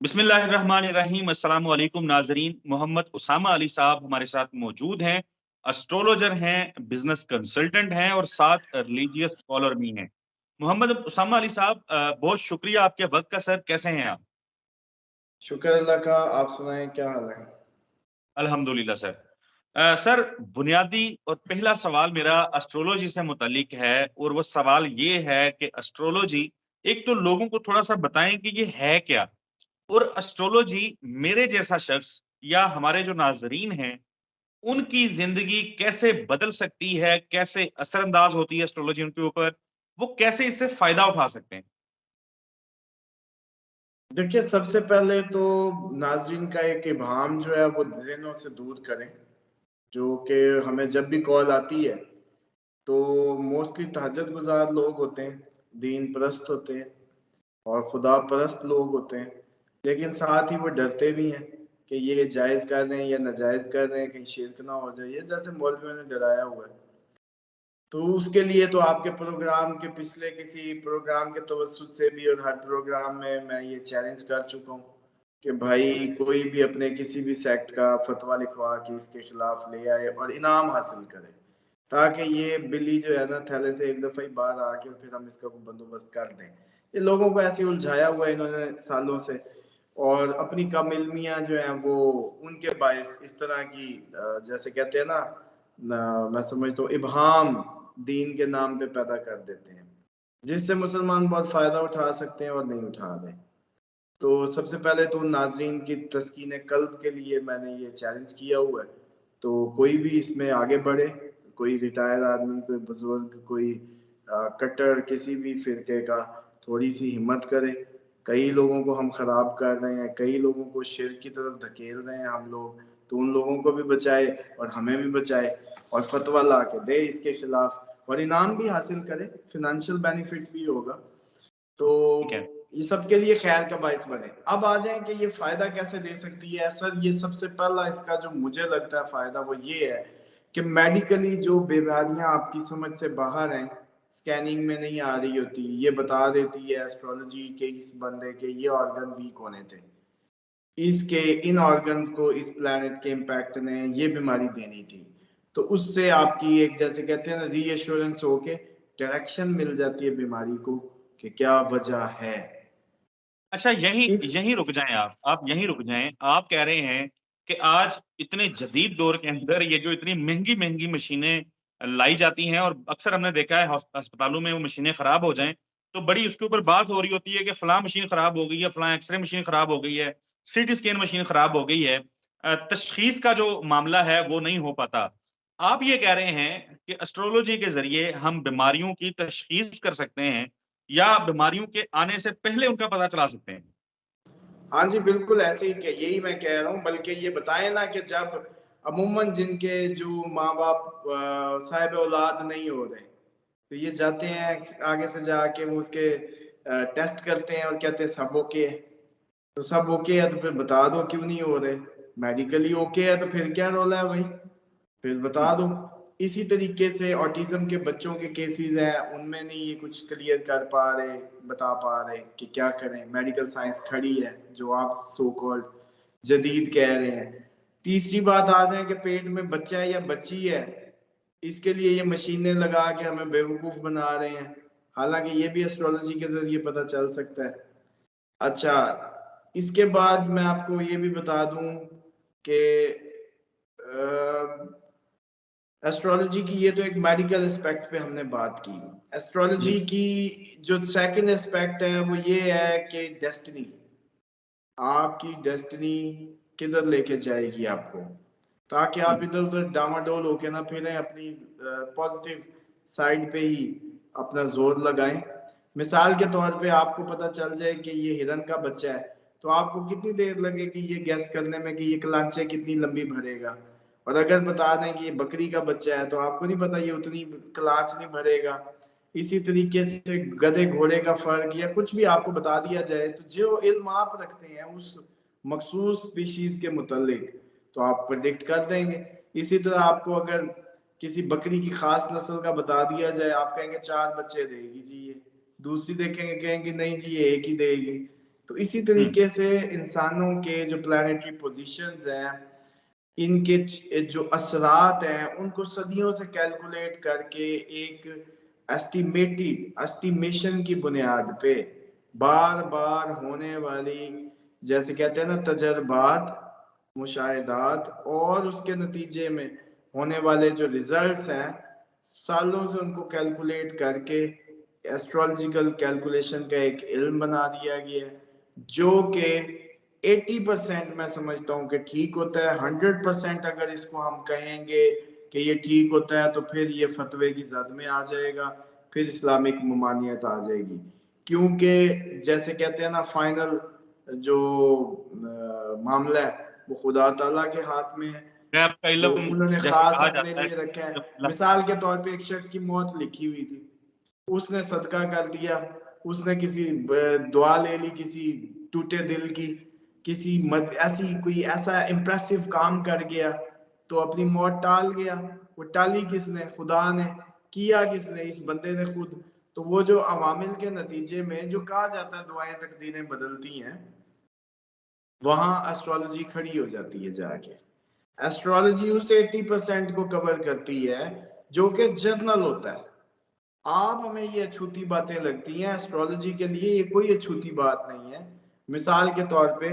बिस्मिल्लाहिर्रहमानिर्रहीम। अस्सलाम वालेकुम नाजरीन। मोहम्मद उसामा अली साहब हमारे साथ मौजूद हैं। एस्ट्रोलॉजर हैं, बिजनेस कंसल्टेंट हैं और साथ रिलीजियस स्कॉलर भी हैं। मोहम्मद उसामा अली साहब, बहुत शुक्रिया आपके वक्त का। सर, कैसे हैं आप? शुक्र अल्लाह का। आप सुनाएं, क्या हाल है? अल्हम्दुलिल्लाह सर। सर, बुनियादी और पहला सवाल मेरा एस्ट्रोलॉजी से मुतालिक है और वो सवाल ये है कि एस्ट्रोलॉजी, एक तो लोगों को थोड़ा सा बताएं कि ये है क्या, और एस्ट्रोलॉजी मेरे जैसा शख्स या हमारे जो नाजरीन हैं उनकी जिंदगी कैसे बदल सकती है, कैसे असरअंदाज होती है एस्ट्रोलॉजी उनके ऊपर, वो कैसे इससे फायदा उठा सकते हैं। देखिए, सबसे पहले तो नाजरीन का एक इबाम जो है वो ज़हनों से दूर करें। जो कि हमें जब भी कॉल आती है तो मोस्टली तहज्जुद गुजार लोग होते हैं, दीन परस्त होते हैं और खुदा परस्त लोग होते हैं, लेकिन साथ ही वो डरते भी हैं कि ये जायज़ कर रहे हैं या नाजायज़ कर रहे हैं, कहीं शिरक ना हो जाए, ये जैसे मौलवियों ने डराया हुआ है। तो उसके लिए तो आपके प्रोग्राम के पिछले किसी प्रोग्राम के तवज्जुद से भी और हर प्रोग्राम में मैं ये चैलेंज कर चुका हूँ कि भाई कोई भी अपने किसी भी सेक्ट का फतवा लिखवा के इसके खिलाफ ले आए और इनाम हासिल करे, ताकि ये बिल्ली जो है ना थैले से एक दफ़ा ही बाहर आके फिर हम इसका बंदोबस्त कर दें। ये लोगों को ऐसे उलझाया हुआ है इन्होंने सालों से, और अपनी कम इल्मियाँ जो हैं वो उनके बायस इस तरह की जैसे कहते हैं ना, मैं समझता हूँ इबहाम दीन के नाम पे पैदा कर देते हैं, जिससे मुसलमान बहुत फ़ायदा उठा सकते हैं और नहीं उठा रहे। तो सबसे पहले तो नाज़रीन की तस्कीन क़ल्ब के लिए मैंने ये चैलेंज किया हुआ है। तो कोई भी इसमें आगे बढ़े, कोई रिटायर्ड आदमी, कोई बुज़ुर्ग, कोई कट्टर किसी भी फ़िरके का, थोड़ी-सी हिम्मत करे। कई लोगों को हम ख़राब कर रहे हैं, कई लोगों को शिर्क की तरफ धकेल रहे हैं हम लोग, तो उन लोगों को भी बचाए और हमें भी बचाए और फ़तवा ला के दे इसके खिलाफ और इनाम भी हासिल करे, फ़ाइनेंशियल बेनिफिट भी होगा। तो ठीक है। ये सबके लिए खैर का बायस बने। अब आ जाएँ कि ये फ़ायदा कैसे दे सकती है? सर, ये सबसे पहला इसका जो मुझे लगता है फ़ायदा वो ये है कि मेडिकली जो बीमारियाँ आपकी समझ से बाहर हैं, स्कैनिंग में नहीं आ रही होती, ये बता देती है एस्ट्रोलॉजी के इस बंदे के ये ऑर्गन वीक होने थे। इसके इन ऑर्गन्स को इस प्लैनेट के इम्पैक्ट ने ये बीमारी देनी थी। तो उससे आपकी एक जैसे कहते हैं ना रीएश्योरेंस होके डायरेक्शन मिल जाती है बीमारी को कि क्या वजह है। अच्छा, यहीं इस यहीं रुक जाएं। आप यहीं रुक जाएं। आप कह रहे हैं कि आज इतने जदीद दौर के अंदर ये जो इतनी महंगी महंगी मशीनें लाई जाती हैं, और अक्सर हमने देखा है अस्पतालों में वो मशीनें खराब हो जाएं तो बड़ी उसके ऊपर बात हो रही होती है कि फलां मशीन खराब हो गई है, फलां एक्सरे मशीन खराब हो गई है, सीटी स्कैन मशीन खराब हो गई है। तशखीस का जो मामला है वो नहीं हो पाता। आप ये कह रहे हैं कि एस्ट्रोलॉजी के जरिए हम बीमारियों की तशखीस कर सकते हैं या बीमारियों के आने से पहले उनका पता चला सकते हैं। हाँ जी, बिल्कुल ऐसे ही क यही मैं कह रहा हूँ, बल्कि ये बताएँ ना कि जब अमूमन जिनके जो माँ-बाप साहिब औलाद नहीं हो रहे, तो ये जाते हैं आगे से जाके वो उसके टेस्ट करते हैं और कहते हैं सब ओके है। तो सब ओके है तो फिर बता दो क्यों नहीं हो रहे? मेडिकली ओके है तो फिर क्या रौला है भाई? फिर बता दो। इसी तरीके से ऑटिज़्म के बच्चों के केसेज़ हैं, उनमें नहीं ये कुछ क्लियर कर पा रहे, बता पा रहे कि क्या करें? मेडिकल साइंस खड़ी है, जो आप सो कॉल्ड जदीद कह रहे हैं। तीसरी बात आ जाए कि पेट में बच्चा है या बच्ची है, इसके लिए ये मशीनें लगा के हमें बेवकूफ़ बना रहे हैं। हालाँकि ये भी एस्ट्रोलॉजी के ज़रिए पता चल सकता है। अच्छा, इसके बाद मैं आपको ये भी बता दूँ कि अ एस्ट्रोलॉजी की ये तो एक मेडिकल एस्पेक्ट पे हमने बात की। जी। एस्ट्रोलॉजी की जो सेकंड एस्पेक्ट है वो ये है कि डेस्टिनी, आपकी डेस्टिनी किधर लेके जाएगी आपको, ताकि आप हुँ। इधर-उधर डामाडोल होके ना फिरें, अपनी पॉजिटिव साइड पे ही अपना ज़ोर लगाएँ। मिसाल के तौर पे आपको पता चल जाए कि ये हिरन का बच्चा है, तो आपको कितनी देर लगेगी ये गेस करने में कि ये कलांचे कितनी लंबी भरेगा? और अगर बता दें कि ये बकरी का बच्चा है, तो आपको नहीं पता ये उतनी क्लाच नहीं भरेगा। इसी तरीके से गधे घोड़े का फ़र्क या कुछ भी आपको बता दिया जाए, तो जो इल्म आप रखते हैं उस मखसूस स्पीशीज़ के मुतल्लिक, तो आप प्रेडिक्ट कर देंगे। इसी तरह आपको अगर किसी बकरी की ख़ास नस्ल का बता दिया जाए, आप कहेंगे 4 बच्चे देगी जी ये। दूसरी देखेंगे, कहेंगे नहीं जी ये 1 ही देगी। तो इसी तरीके से इंसानों के जो प्लानिटरी पोजीशंस हैं, इनके जो असरात हैं, उनको सदियों से कैलकुलेट करके एक एस्टिमेशन की बुनियाद पे बार बार होने वाली, जैसे कहते हैं ना, तजर्बात, मुशाहिदात और उसके नतीजे में होने वाले जो रिजल्ट्स हैं, सालों से उनको कैलकुलेट करके एस्ट्रोलॉजिकल कैलकुलेशन का एक इल्म बना दिया गया है, जो कि 80% मैं समझता हूँ कि ठीक होता है। 100% अगर इसको हम कहेंगे कि ये ठीक होता है तो फिर ये फतवे की जद में आ जाएगा, फिर इस्लामिक ममानियत आ जाएगी, क्योंकि जैसे कहते हैं ना, फाइनल जो मामला है वो खुदा ताला के हाथ में है, आपका जो इल्म उन्होंने जैसे खास कहा अपने जाता है लिए रखा है। जब मिसाल के तौर पे एक शख्स की मौत लिखी हुई थी, उसने सदका कर दिया, उसने किसी दुआ ले ली, किसी टूटे दिल की, किसी ऐसी कोई ऐसा इम्प्रेसिव काम कर गया तो अपनी मौत टाल गया। वो टाली किसने? खुदा ने। किया किसने? इस बंदे ने खुद। तो वो जो अवामिल के नतीजे में जो कहा जाता है दुआएं तकदीरें बदलती हैं, वहां एस्ट्रोलॉजी खड़ी हो जाती है जाके। एस्ट्रोलॉजी उस 80% को कवर करती है जो कि जर्नल होता है। आप हमें ये अछूती बातें लगती हैं, एस्ट्रोलॉजी के लिए ये कोई अछूती बात नहीं है। मिसाल के तौर पे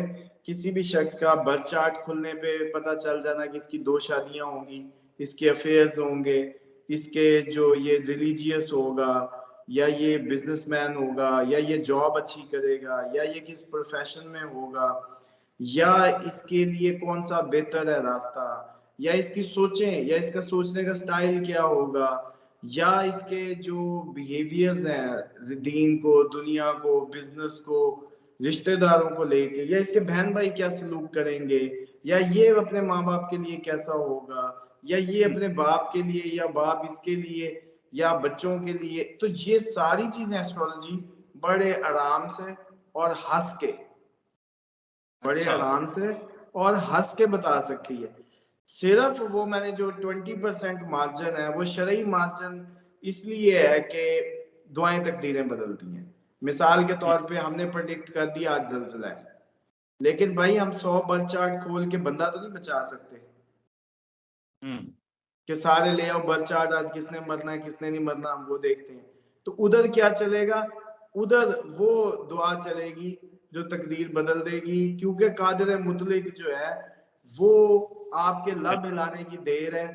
किसी भी शख्स का बर्थ चार्ट खुलने पे पता चल जाना कि इसकी 2 शादियां होंगी, इसके अफेयर्स होंगे, इसके जो ये रिलीजियस होगा, या ये बिजनेसमैन होगा, या ये जॉब अच्छी करेगा, या ये किस प्रोफेशन में होगा, या इसके लिए कौन सा बेहतर है रास्ता, या इसकी सोचें, या इसका सोचने का स्टाइल क्या होगा, या इसके जो बिहेवियर्स हैं दीन को, दुनिया को, बिजनेस को, रिश्तेदारों को लेके, या इसके बहन भाई क्या सलूक करेंगे, या ये अपने माँ बाप के लिए कैसा होगा, या ये अपने बाप के लिए, या बाप इसके लिए, या बच्चों के लिए। तो ये सारी चीजें एस्ट्रोलॉजी बड़े आराम से और हंस के, बड़े अच्छा आराम से और हंस के बता सकती है। सिर्फ वो मैंने जो 20% मार्जिन है, वो शरई मार्जिन इसलिए है कि दुआएं तकदीरें बदलती हैं। मिसाल के तौर पे हमने प्रेडिक्ट कर दिया आज ज़लज़ला है, लेकिन भाई हम 100 बर्थ चार्ट खोल के बंदा तो नहीं बचा सकते कि सारे ले आओ बर्थ चार्ट, आज किसने मरना है किसने नहीं मरना, हम वो देखते हैं। तो उधर क्या चलेगा? उधर वो दुआ चलेगी जो तकदीर बदल देगी, क्योंकि कादिर मुतलिक जो है वो आपके लब हिलाने की देर है,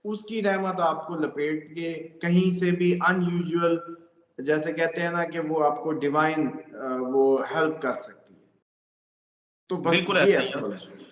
उसकी रहमत आपको लपेट के कहीं से भी अनयूजुअल, जैसे कहते हैं ना कि वो आपको डिवाइन वो हेल्प कर सकती है। तो बस बिल्कुल ये ऐसा ही है। एस्ट्रोलॉजी।